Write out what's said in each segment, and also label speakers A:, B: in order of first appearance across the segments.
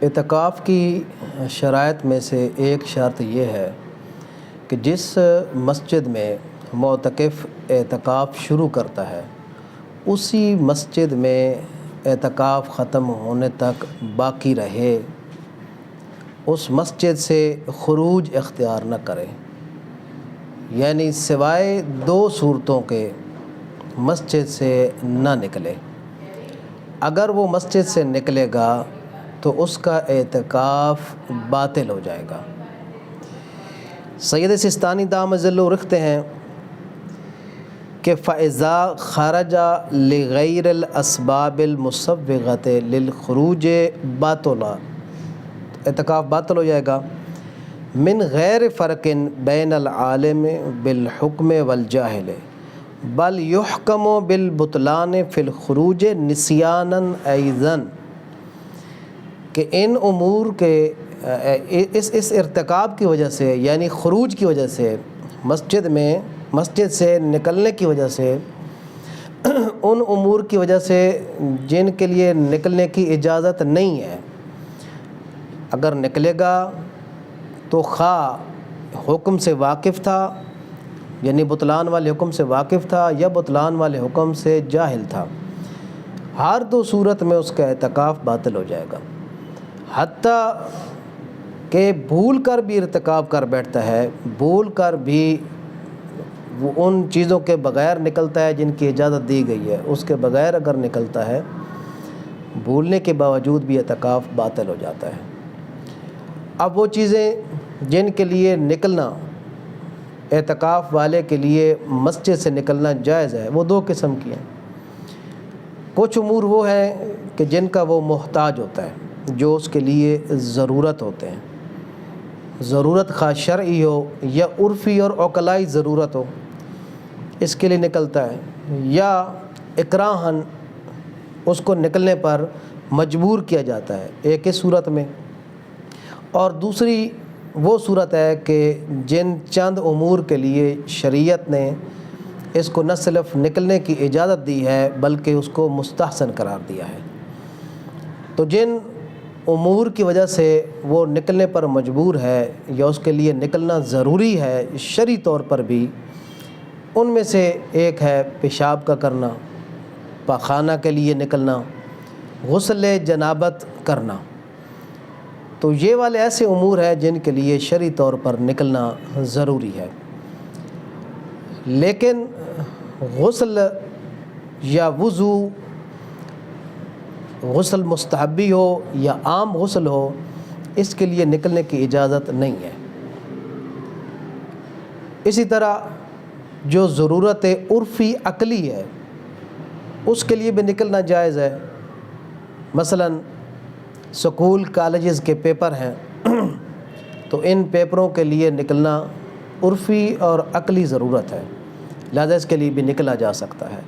A: اعتکاف کی شرائط میں سے ایک شرط یہ ہے کہ جس مسجد میں معتکف اعتکاف شروع کرتا ہے اسی مسجد میں اعتکاف ختم ہونے تک باقی رہے، اس مسجد سے خروج اختیار نہ کرے، یعنی سوائے دو صورتوں کے مسجد سے نہ نکلے۔ اگر وہ مسجد سے نکلے گا تو اس کا اعتکاف باطل ہو جائے گا۔ سید سستانی دامت ظلہ لکھتے ہیں کہ فَإِذَا خَرَجَ لِغَيْرِ الْأَسْبَابِ الْمُسَوِّغَةِ لِلْخُرُوجِ بَاطَلَ، اعتکاف باطل ہو جائے گا۔ من غیر فرق بین العالم بالحکم والجاہل بل یحکم بالبطلان فی الخروج نسیانا ایضا، کہ ان امور کے اس ارتکاب کی وجہ سے، یعنی خروج کی وجہ سے، مسجد سے نکلنے کی وجہ سے، ان امور کی وجہ سے جن کے لیے نکلنے کی اجازت نہیں ہے، اگر نکلے گا تو خواہ حکم سے واقف تھا، یعنی بطلان والے حکم سے واقف تھا، یا بطلان والے حکم سے جاہل تھا، ہر دو صورت میں اس کا اعتکاف باطل ہو جائے گا۔ حتیٰ کہ بھول کر بھی ارتکاب کر بیٹھتا ہے، بھول کر بھی وہ ان چیزوں کے بغیر نکلتا ہے جن کی اجازت دی گئی ہے، اس کے بغیر اگر نکلتا ہے، بھولنے کے باوجود بھی اعتکاف باطل ہو جاتا ہے۔ اب وہ چیزیں جن کے لیے نکلنا، اعتکاف والے کے لیے مسجد سے نکلنا جائز ہے، وہ دو قسم کی ہیں۔ کچھ امور وہ ہیں کہ جن کا وہ محتاج ہوتا ہے، جو اس کے لیے ضرورت ہوتے ہیں، ضرورت خواہ شرعی ہو یا عرفی اور عقلائی ضرورت ہو، اس کے لیے نکلتا ہے، یا اکراہن اس کو نکلنے پر مجبور کیا جاتا ہے، ایک اس صورت میں۔ اور دوسری وہ صورت ہے کہ جن چند امور کے لیے شریعت نے اس کو نہ صرف نکلنے کی اجازت دی ہے بلکہ اس کو مستحسن قرار دیا ہے۔ تو جن امور کی وجہ سے وہ نکلنے پر مجبور ہے یا اس کے لیے نکلنا ضروری ہے شرعی طور پر بھی، ان میں سے ایک ہے پیشاب کا کرنا، پاخانہ کے لیے نکلنا، غسل جنابت کرنا۔ تو یہ والے ایسے امور ہیں جن کے لیے شرعی طور پر نکلنا ضروری ہے، لیکن غسل یا وضو، غسل مستحبی ہو یا عام غسل ہو، اس کے لیے نکلنے کی اجازت نہیں ہے۔ اسی طرح جو ضرورت عرفی عقلی ہے اس کے لیے بھی نکلنا جائز ہے۔ مثلا سکول کالجز کے پیپر ہیں تو ان پیپروں کے لیے نکلنا عرفی اور عقلی ضرورت ہے، لہذا اس کے لیے بھی نکلا جا سکتا ہے۔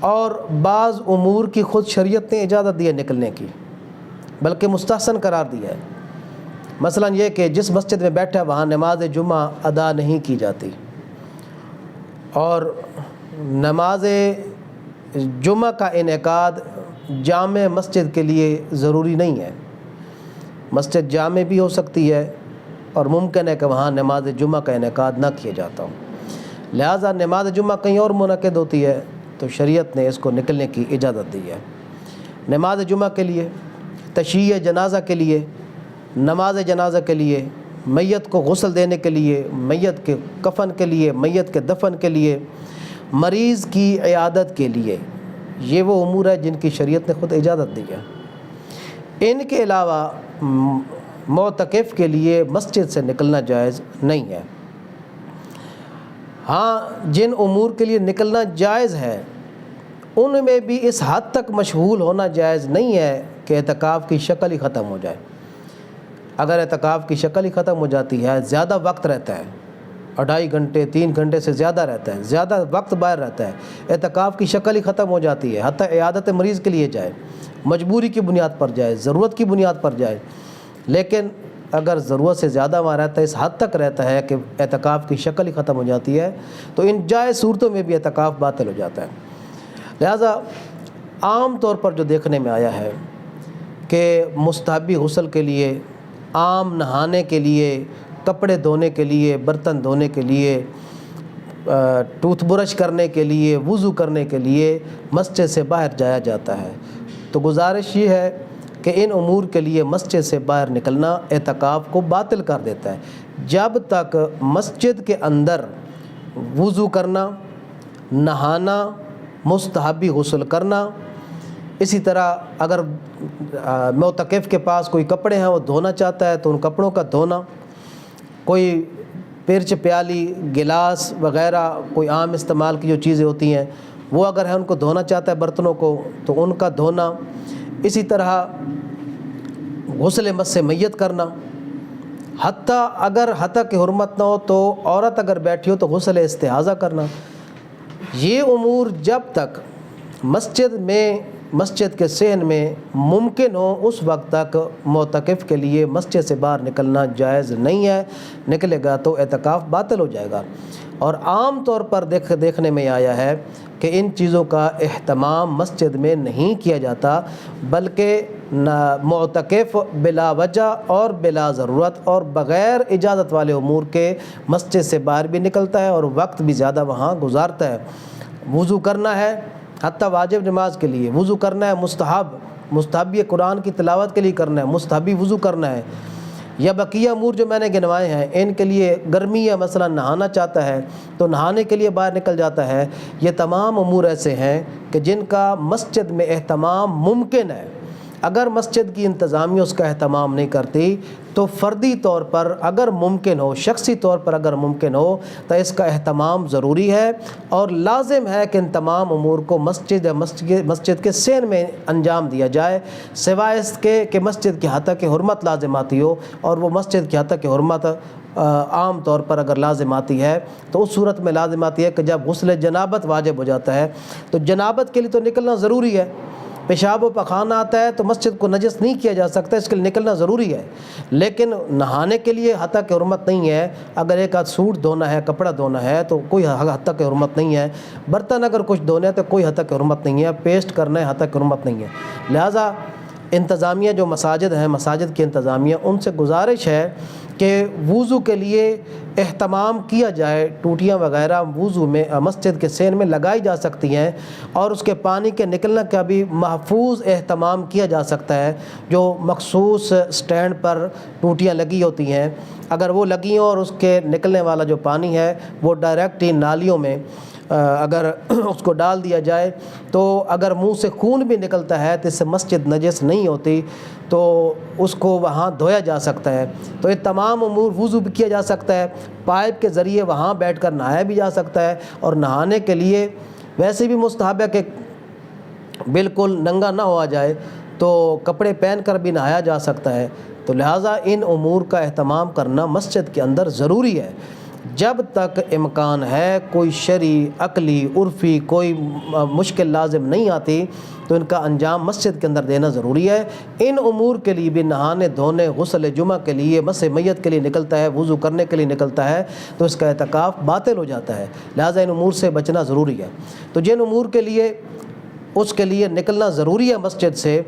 A: اور بعض امور کی خود شریعت نے اجازت دی ہے نکلنے کی، بلکہ مستحسن قرار دیا ہے۔ مثلا یہ کہ جس مسجد میں بیٹھا وہاں نماز جمعہ ادا نہیں کی جاتی، اور نماز جمعہ کا انعقاد جامع مسجد کے لیے ضروری نہیں ہے، مسجد جامع بھی ہو سکتی ہے اور ممکن ہے کہ وہاں نماز جمعہ کا انعقاد نہ کیا جاتا ہو، لہٰذا نماز جمعہ کہیں اور منعقد ہوتی ہے تو شریعت نے اس کو نکلنے کی اجازت دی ہے۔ نماز جمعہ کے لیے، تشییع جنازہ کے لیے، نماز جنازہ کے لیے، میت کو غسل دینے کے لیے، میت کے کفن کے لیے، میت کے دفن کے لیے، مریض کی عیادت کے لیے، یہ وہ امور ہے جن کی شریعت نے خود اجازت دی ہے۔ ان کے علاوہ معتکف کے لیے مسجد سے نکلنا جائز نہیں ہے۔ ہاں جن امور کے لیے نکلنا جائز ہے ان میں بھی اس حد تک مشغول ہونا جائز نہیں ہے کہ اعتکاف کی شکل ہی ختم ہو جائے۔ اگر اعتکاف کی شکل ہی ختم ہو جاتی ہے، زیادہ وقت رہتا ہے، 2.5 گھنٹے 3 گھنٹے سے زیادہ رہتا ہے، زیادہ وقت باہر رہتا ہے، اعتکاف کی شکل ہی ختم ہو جاتی ہے، حتیٰ عیادت مریض کے لیے جائے، مجبوری کی بنیاد پر جائے، ضرورت کی بنیاد پر جائے، لیکن اگر ضرورت سے زیادہ وہاں رہتا ہے، اس حد تک رہتا ہے کہ اعتکاف کی شکل ہی ختم ہو جاتی ہے، تو ان جائز صورتوں میں بھی اعتکاف باطل ہو جاتا ہے۔ لہذا عام طور پر جو دیکھنے میں آیا ہے کہ مستحبی غسل کے لیے، عام نہانے کے لیے، کپڑے دھونے کے لیے، برتن دھونے کے لیے، ٹوتھ برش کرنے کے لیے، وضو کرنے کے لیے مسجد سے باہر جایا جاتا ہے۔ تو گزارش یہ ہے کہ ان امور کے لیے مسجد سے باہر نکلنا اعتکاف کو باطل کر دیتا ہے۔ جب تک مسجد کے اندر وضو کرنا، نہانا، مستحبی غسل کرنا، اسی طرح اگر معتکف کے پاس کوئی کپڑے ہیں وہ دھونا چاہتا ہے تو ان کپڑوں کا دھونا، کوئی پرچ پیالی گلاس وغیرہ کوئی عام استعمال کی جو چیزیں ہوتی ہیں وہ اگر ہے ان کو دھونا چاہتا ہے برتنوں کو تو ان کا دھونا، اسی طرح غسل مس میت کرنا، حتیٰ کہ حرمت نہ ہو تو عورت اگر بیٹھی ہو تو غسل استحاضہ کرنا۔ یہ امور جب تک مسجد کے صحن میں ممکن ہو اس وقت تک معتکف کے لیے مسجد سے باہر نکلنا جائز نہیں ہے، نکلے گا تو اعتکاف باطل ہو جائے گا۔ اور عام طور پر دیکھنے میں آیا ہے کہ ان چیزوں کا اہتمام مسجد میں نہیں کیا جاتا، بلکہ معتکف بلا وجہ اور بلا ضرورت اور بغیر اجازت والے امور کے مسجد سے باہر بھی نکلتا ہے اور وقت بھی زیادہ وہاں گزارتا ہے۔ وضو کرنا ہے، حتیٰ واجب نماز کے لیے وضو کرنا ہے، مستحبی قرآن کی تلاوت کے لیے کرنا ہے، مستحبی وضو کرنا ہے، یا بقیہ امور جو میں نے گنوائے ہیں ان کے لیے گرمی یا مثلا نہانا چاہتا ہے تو نہانے کے لیے باہر نکل جاتا ہے۔ یہ تمام امور ایسے ہیں کہ جن کا مسجد میں اہتمام ممکن ہے۔ اگر مسجد کی انتظامیہ اس کا اہتمام نہیں کرتی تو فردی طور پر اگر ممکن ہو، شخصی طور پر اگر ممکن ہو تو اس کا اہتمام ضروری ہے اور لازم ہے کہ ان تمام امور کو مسجد کے صحن میں انجام دیا جائے، سوائے اس کے کہ مسجد کی حد تک حرمت لازم آتی ہو، اور وہ مسجد کی حد تک حرمت عام طور پر اگر لازم آتی ہے تو اس صورت میں لازم آتی ہے کہ جب غسل جنابت واجب ہو جاتا ہے تو جنابت کے لیے تو نکلنا ضروری ہے۔ پیشاب و پخانہ آتا ہے تو مسجد کو نجس نہیں کیا جا سکتا، اس کے لیے نکلنا ضروری ہے، لیکن نہانے کے لیے حد تک حرمت نہیں ہے۔ اگر ایک آدھ سوٹ دھونا ہے، کپڑا دھونا ہے تو کوئی حد تک حرمت نہیں ہے، برتن اگر کچھ دھونے ہیں تو کوئی حد تک حرمت نہیں ہے، پیسٹ کرنا ہے حد تک حرمت نہیں ہے۔ لہٰذا انتظامیہ جو مساجد ہیں، مساجد کی انتظامیہ، ان سے گزارش ہے کہ وضو کے لیے اہتمام کیا جائے، ٹوٹیاں وغیرہ وضو میں مسجد کے صحن میں لگائی جا سکتی ہیں اور اس کے پانی کے نکلنے کا بھی محفوظ اہتمام کیا جا سکتا ہے۔ جو مخصوص سٹینڈ پر ٹوٹیاں لگی ہوتی ہیں اگر وہ لگی ہوں اور اس کے نکلنے والا جو پانی ہے وہ ڈائریکٹ ہی نالیوں میں اگر اس کو ڈال دیا جائے تو اگر منہ سے خون بھی نکلتا ہے تو اس سے مسجد نجس نہیں ہوتی، تو اس کو وہاں دھویا جا سکتا ہے۔ تو یہ تمام امور، وضو بھی کیا جا سکتا ہے، پائپ کے ذریعے وہاں بیٹھ کر نہایا بھی جا سکتا ہے، اور نہانے کے لیے ویسے بھی مستحب ہے کہ بالکل ننگا نہ ہوا جائے تو کپڑے پہن کر بھی نہایا جا سکتا ہے۔ تو لہٰذا ان امور کا اہتمام کرنا مسجد کے اندر ضروری ہے۔ جب تک امکان ہے، کوئی شرعی، عقلی، عرفی کوئی مشکل لازم نہیں آتی تو ان کا انجام مسجد کے اندر دینا ضروری ہے۔ ان امور کے لیے بھی نہانے دھونے، غسل جمعہ کے لیے، مس میت کے لیے نکلتا ہے، وضو کرنے کے لیے نکلتا ہے تو اس کا اعتکاف باطل ہو جاتا ہے، لہٰذا ان امور سے بچنا ضروری ہے۔ تو جن امور کے لیے اس کے لیے نکلنا ضروری ہے مسجد سے،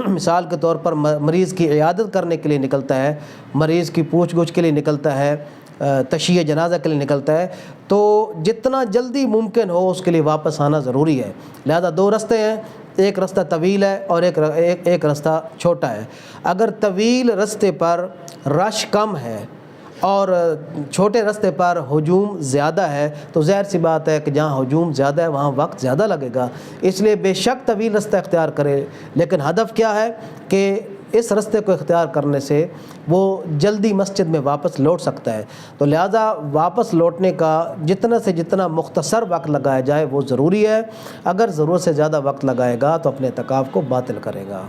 A: مثال کے طور پر مریض کی عیادت کرنے کے لیے نکلتا ہے، مریض کی پوچھ گچھ کے لیے نکلتا ہے، تشییع جنازہ کے لیے نکلتا ہے، تو جتنا جلدی ممکن ہو اس کے لیے واپس آنا ضروری ہے۔ لہذا دو رستے ہیں، ایک رستہ طویل ہے اور ایک رستہ چھوٹا ہے۔ اگر طویل رستے پر رش کم ہے اور چھوٹے رستے پر ہجوم زیادہ ہے تو ظاہر سی بات ہے کہ جہاں ہجوم زیادہ ہے وہاں وقت زیادہ لگے گا، اس لیے بے شک طویل رستہ اختیار کرے، لیکن ہدف کیا ہے کہ اس رستے کو اختیار کرنے سے وہ جلدی مسجد میں واپس لوٹ سکتا ہے۔ تو لہٰذا واپس لوٹنے کا جتنا سے جتنا مختصر وقت لگایا جائے وہ ضروری ہے، اگر ضرورت سے زیادہ وقت لگائے گا تو اپنے اعتکاف کو باطل کرے گا۔